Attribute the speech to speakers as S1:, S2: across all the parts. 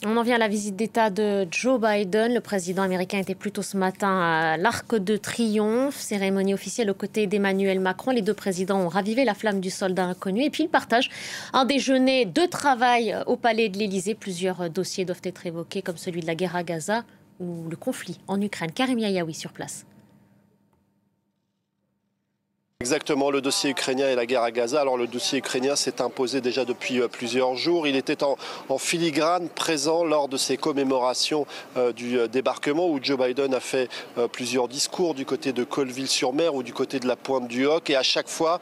S1: On en vient à la visite d'État de Joe Biden. Le président américain était plus tôt ce matin à l'Arc de Triomphe, cérémonie officielle aux côtés d'Emmanuel Macron. Les deux présidents ont ravivé la flamme du soldat inconnu et puis ils partagent un déjeuner de travail au palais de l'Élysée. Plusieurs dossiers doivent être évoqués comme celui de la guerre à Gaza ou le conflit en Ukraine. Karim Yayaoui sur place.
S2: Exactement, le dossier ukrainien et la guerre à Gaza. Alors le dossier ukrainien s'est imposé déjà depuis plusieurs jours. Il était en filigrane présent lors de ces commémorations du débarquement où Joe Biden a fait plusieurs discours du côté de Colville-sur-Mer ou du côté de la Pointe du Hoc. Et à chaque fois,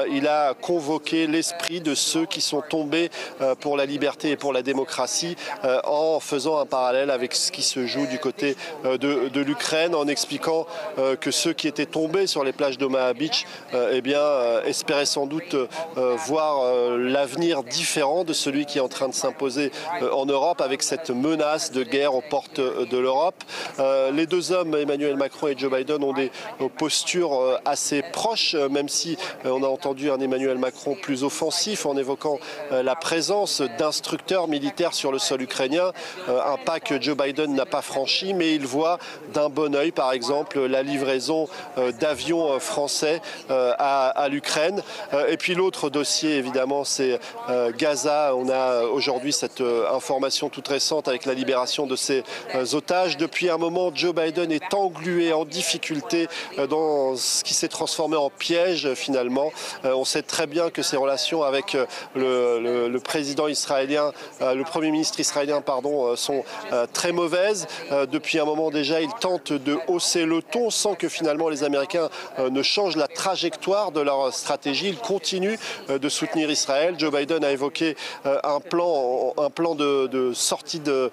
S2: il a convoqué l'esprit de ceux qui sont tombés pour la liberté et pour la démocratie en faisant un parallèle avec ce qui se joue du côté de l'Ukraine, en expliquant que ceux qui étaient tombés sur les plages d'Omaha Beach espérait sans doute voir l'avenir différent de celui qui est en train de s'imposer en Europe avec cette menace de guerre aux portes de l'Europe. Les deux hommes, Emmanuel Macron et Joe Biden, ont des postures assez proches, même si on a entendu un Emmanuel Macron plus offensif en évoquant la présence d'instructeurs militaires sur le sol ukrainien, un pas que Joe Biden n'a pas franchi, mais il voit d'un bon œil, par exemple, la livraison d'avions français à l'Ukraine. Et puis l'autre dossier, évidemment, c'est Gaza. On a aujourd'hui cette information toute récente avec la libération de ces otages. Depuis un moment, Joe Biden est englué en difficulté dans ce qui s'est transformé en piège, finalement. On sait très bien que ses relations avec le président israélien, le Premier ministre israélien, sont très mauvaises. Depuis un moment déjà, il tente de hausser le ton sans que finalement les Américains ne changent la trajectoire de leur stratégie. Ils continuent de soutenir Israël. Joe Biden a évoqué un plan de sortie de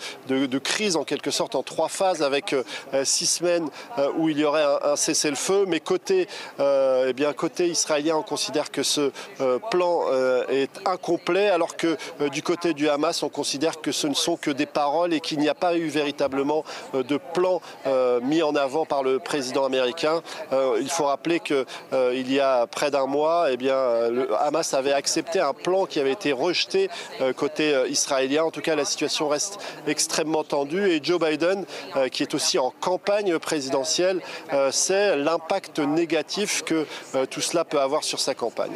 S2: crise en quelque sorte en 3 phases avec 6 semaines où il y aurait un cessez-le-feu. Mais côté israélien, on considère que ce plan est incomplet alors que du côté du Hamas, on considère que ce ne sont que des paroles et qu'il n'y a pas eu véritablement de plan mis en avant par le président américain. Il faut rappeler que il y a près d'un mois, le Hamas avait accepté un plan qui avait été rejeté côté israélien. En tout cas, la situation reste extrêmement tendue et Joe Biden, qui est aussi en campagne présidentielle, sait l'impact négatif que tout cela peut avoir sur sa campagne.